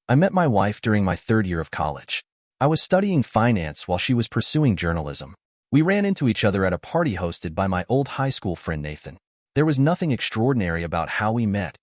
I met my wife during my third year of college. I was studying finance while she was pursuing journalism. We ran into each other at a party hosted by my old high school friend Nathan. There was nothing extraordinary about how we met.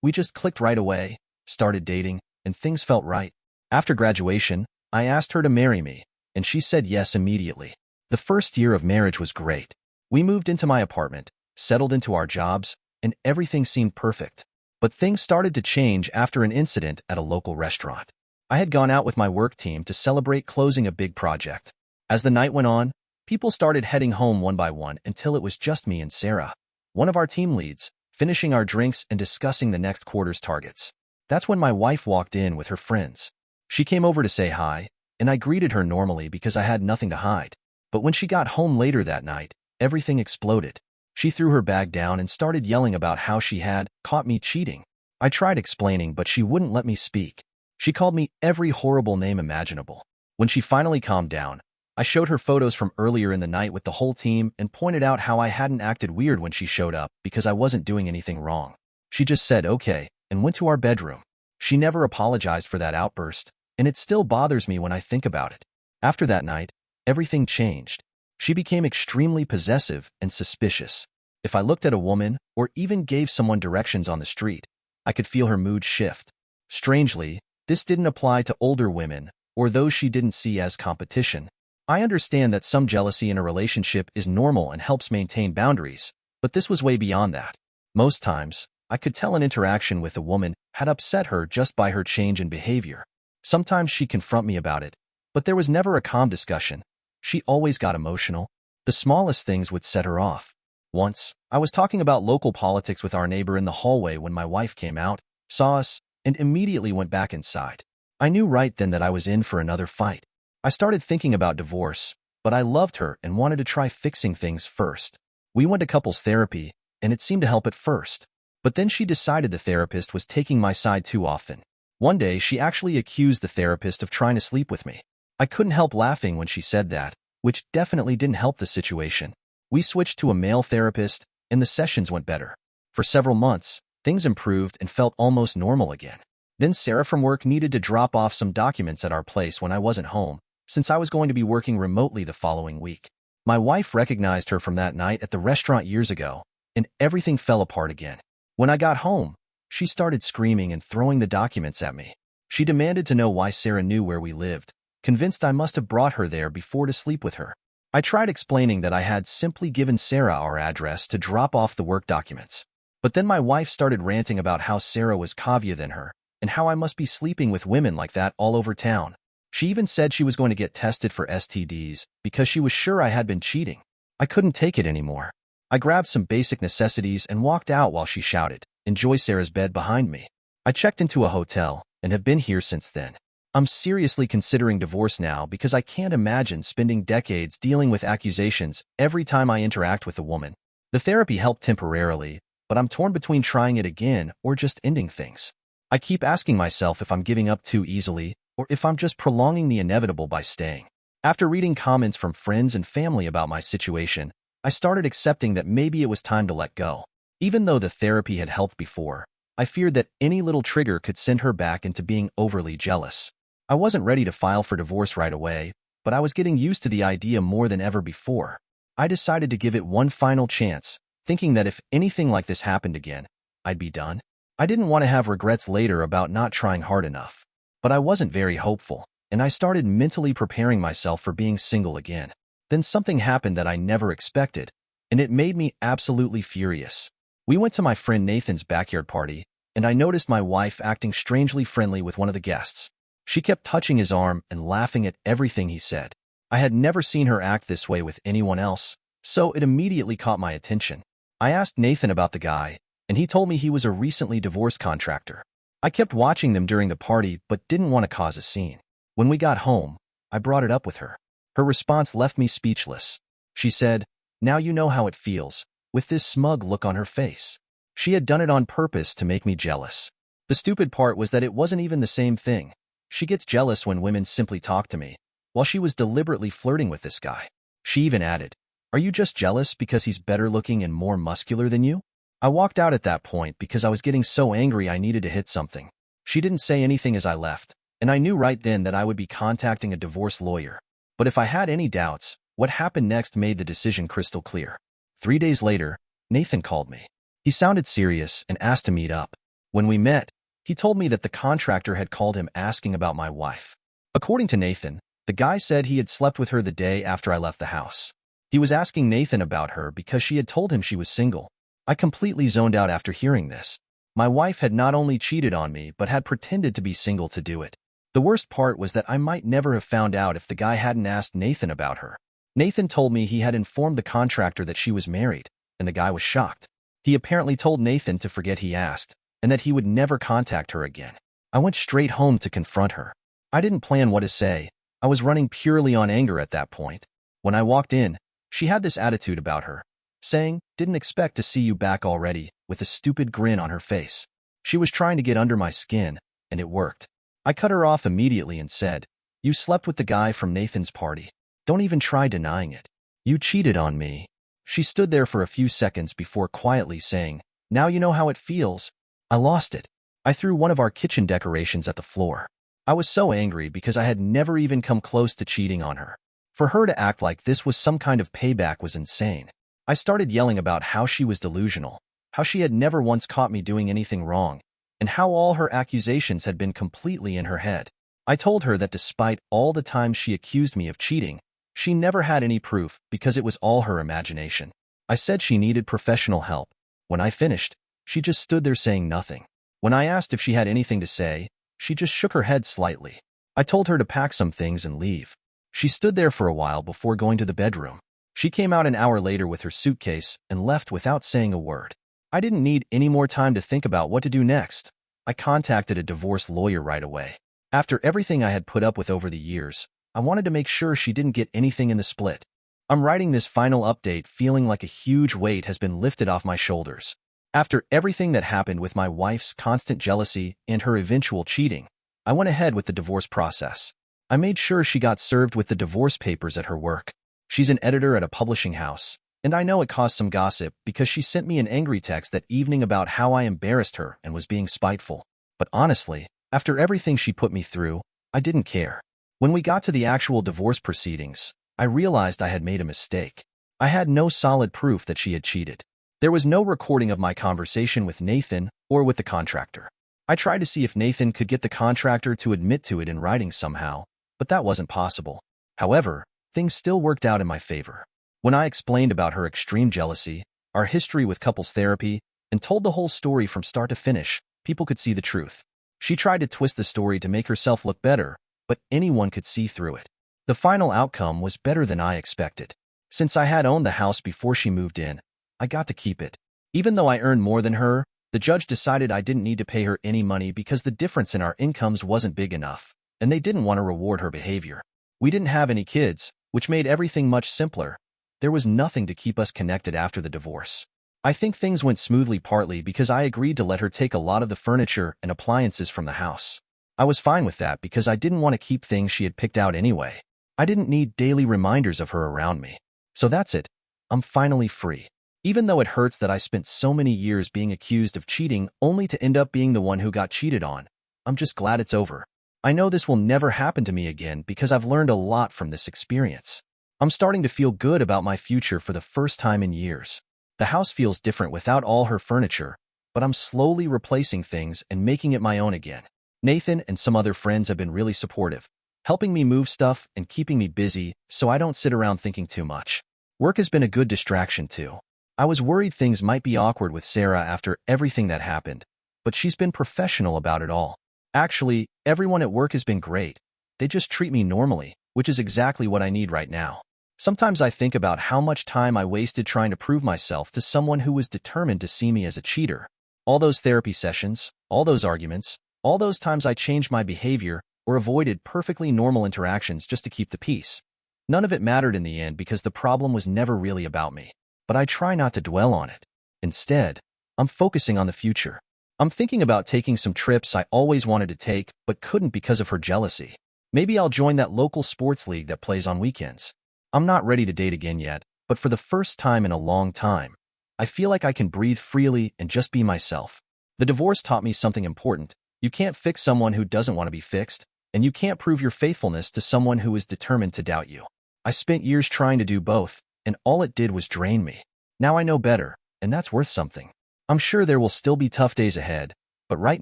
We just clicked right away, started dating, and things felt right. After graduation, I asked her to marry me, and she said yes immediately. The first year of marriage was great. We moved into my apartment, settled into our jobs, and everything seemed perfect. But things started to change after an incident at a local restaurant. I had gone out with my work team to celebrate closing a big project. As the night went on, people started heading home one by one until it was just me and Sarah, one of our team leads, finishing our drinks and discussing the next quarter's targets. That's when my wife walked in with her friends. She came over to say hi, and I greeted her normally because I had nothing to hide. But when she got home later that night, everything exploded. She threw her bag down and started yelling about how she had caught me cheating. I tried explaining, but she wouldn't let me speak. She called me every horrible name imaginable. When she finally calmed down, I showed her photos from earlier in the night with the whole team and pointed out how I hadn't acted weird when she showed up because I wasn't doing anything wrong. She just said okay and went to our bedroom. She never apologized for that outburst, and it still bothers me when I think about it. After that night, everything changed. She became extremely possessive and suspicious. If I looked at a woman or even gave someone directions on the street, I could feel her mood shift. Strangely, this didn't apply to older women or those she didn't see as competition. I understand that some jealousy in a relationship is normal and helps maintain boundaries, but this was way beyond that. Most times, I could tell an interaction with a woman had upset her just by her change in behavior. Sometimes she'd confront me about it, but there was never a calm discussion. She always got emotional. The smallest things would set her off. Once, I was talking about local politics with our neighbor in the hallway when my wife came out, saw us, and immediately went back inside. I knew right then that I was in for another fight. I started thinking about divorce, but I loved her and wanted to try fixing things first. We went to couples therapy, and it seemed to help at first. But then she decided the therapist was taking my side too often. One day, she actually accused the therapist of trying to sleep with me. I couldn't help laughing when she said that, which definitely didn't help the situation. We switched to a male therapist, and the sessions went better. For several months, things improved and felt almost normal again. Then Sarah from work needed to drop off some documents at our place when I wasn't home, since I was going to be working remotely the following week. My wife recognized her from that night at the restaurant years ago, and everything fell apart again. When I got home, she started screaming and throwing the documents at me. She demanded to know why Sarah knew where we lived, convinced I must have brought her there before to sleep with her. I tried explaining that I had simply given Sarah our address to drop off the work documents. But then my wife started ranting about how Sarah was cavier than her, and how I must be sleeping with women like that all over town. She even said she was going to get tested for STDs because she was sure I had been cheating. I couldn't take it anymore. I grabbed some basic necessities and walked out while she shouted, "Enjoy Sarah's bed behind me." I checked into a hotel and have been here since then. I'm seriously considering divorce now because I can't imagine spending decades dealing with accusations every time I interact with a woman. The therapy helped temporarily, but I'm torn between trying it again or just ending things. I keep asking myself if I'm giving up too easily or if I'm just prolonging the inevitable by staying. After reading comments from friends and family about my situation, I started accepting that maybe it was time to let go. Even though the therapy had helped before, I feared that any little trigger could send her back into being overly jealous. I wasn't ready to file for divorce right away, but I was getting used to the idea more than ever before. I decided to give it one final chance, thinking that if anything like this happened again, I'd be done. I didn't want to have regrets later about not trying hard enough. But I wasn't very hopeful, and I started mentally preparing myself for being single again. Then something happened that I never expected, and it made me absolutely furious. We went to my friend Nathan's backyard party, and I noticed my wife acting strangely friendly with one of the guests. She kept touching his arm and laughing at everything he said. I had never seen her act this way with anyone else, so it immediately caught my attention. I asked Nathan about the guy, and he told me he was a recently divorced contractor. I kept watching them during the party but didn't want to cause a scene. When we got home, I brought it up with her. Her response left me speechless. She said, "Now you know how it feels," with this smug look on her face. She had done it on purpose to make me jealous. The stupid part was that it wasn't even the same thing. She gets jealous when women simply talk to me, while she was deliberately flirting with this guy. She even added, "Are you just jealous because he's better looking and more muscular than you?" I walked out at that point because I was getting so angry I needed to hit something. She didn't say anything as I left, and I knew right then that I would be contacting a divorce lawyer. But if I had any doubts, what happened next made the decision crystal clear. 3 days later, Nathan called me. He sounded serious and asked to meet up. When we met, he told me that the contractor had called him asking about my wife. According to Nathan, the guy said he had slept with her the day after I left the house. He was asking Nathan about her because she had told him she was single. I completely zoned out after hearing this. My wife had not only cheated on me but had pretended to be single to do it. The worst part was that I might never have found out if the guy hadn't asked Nathan about her. Nathan told me he had informed the contractor that she was married, and the guy was shocked. He apparently told Nathan to forget he asked, and that he would never contact her again. I went straight home to confront her. I didn't plan what to say. I was running purely on anger at that point. When I walked in, she had this attitude about her, saying, "Didn't expect to see you back already," with a stupid grin on her face. She was trying to get under my skin, and it worked. I cut her off immediately and said, "You slept with the guy from Nathan's party. Don't even try denying it. You cheated on me." She stood there for a few seconds before quietly saying, "Now you know how it feels." I lost it. I threw one of our kitchen decorations at the floor. I was so angry because I had never even come close to cheating on her. For her to act like this was some kind of payback was insane. I started yelling about how she was delusional, how she had never once caught me doing anything wrong, and how all her accusations had been completely in her head. I told her that despite all the times she accused me of cheating, she never had any proof because it was all her imagination. I said she needed professional help. When I finished, she just stood there saying nothing. When I asked if she had anything to say, she just shook her head slightly. I told her to pack some things and leave. She stood there for a while before going to the bedroom. She came out an hour later with her suitcase and left without saying a word. I didn't need any more time to think about what to do next. I contacted a divorce lawyer right away. After everything I had put up with over the years, I wanted to make sure she didn't get anything in the split. I'm writing this final update feeling like a huge weight has been lifted off my shoulders. After everything that happened with my wife's constant jealousy and her eventual cheating, I went ahead with the divorce process. I made sure she got served with the divorce papers at her work. She's an editor at a publishing house, and I know it caused some gossip because she sent me an angry text that evening about how I embarrassed her and was being spiteful. But honestly, after everything she put me through, I didn't care. When we got to the actual divorce proceedings, I realized I had made a mistake. I had no solid proof that she had cheated. There was no recording of my conversation with Nathan or with the contractor. I tried to see if Nathan could get the contractor to admit to it in writing somehow, but that wasn't possible. However, things still worked out in my favor. When I explained about her extreme jealousy, our history with couples therapy, and told the whole story from start to finish, people could see the truth. She tried to twist the story to make herself look better, but anyone could see through it. The final outcome was better than I expected. Since I had owned the house before she moved in, I got to keep it. Even though I earned more than her, the judge decided I didn't need to pay her any money because the difference in our incomes wasn't big enough, and they didn't want to reward her behavior. We didn't have any kids, which made everything much simpler. There was nothing to keep us connected after the divorce. I think things went smoothly partly because I agreed to let her take a lot of the furniture and appliances from the house. I was fine with that because I didn't want to keep things she had picked out anyway. I didn't need daily reminders of her around me. So that's it. I'm finally free. Even though it hurts that I spent so many years being accused of cheating only to end up being the one who got cheated on, I'm just glad it's over. I know this will never happen to me again because I've learned a lot from this experience. I'm starting to feel good about my future for the first time in years. The house feels different without all her furniture, but I'm slowly replacing things and making it my own again. Nathan and some other friends have been really supportive, helping me move stuff and keeping me busy so I don't sit around thinking too much. Work has been a good distraction too. I was worried things might be awkward with Sarah after everything that happened, but she's been professional about it all. Actually, everyone at work has been great. They just treat me normally, which is exactly what I need right now. Sometimes I think about how much time I wasted trying to prove myself to someone who was determined to see me as a cheater. All those therapy sessions, all those arguments, all those times I changed my behavior or avoided perfectly normal interactions just to keep the peace. None of it mattered in the end because the problem was never really about me. But I try not to dwell on it. Instead, I'm focusing on the future. I'm thinking about taking some trips I always wanted to take but couldn't because of her jealousy. Maybe I'll join that local sports league that plays on weekends. I'm not ready to date again yet, but for the first time in a long time, I feel like I can breathe freely and just be myself. The divorce taught me something important. You can't fix someone who doesn't want to be fixed, and you can't prove your faithfulness to someone who is determined to doubt you. I spent years trying to do both, and all it did was drain me. Now I know better, and that's worth something. I'm sure there will still be tough days ahead, but right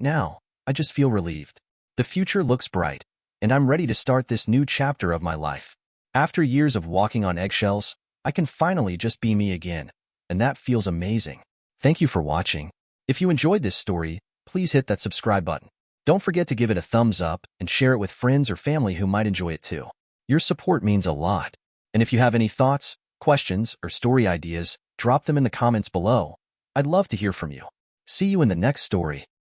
now, I just feel relieved. The future looks bright, and I'm ready to start this new chapter of my life. After years of walking on eggshells, I can finally just be me again, and that feels amazing. Thank you for watching. If you enjoyed this story, please hit that subscribe button. Don't forget to give it a thumbs up and share it with friends or family who might enjoy it too. Your support means a lot. And if you have any thoughts, questions, or story ideas, drop them in the comments below. I'd love to hear from you. See you in the next story.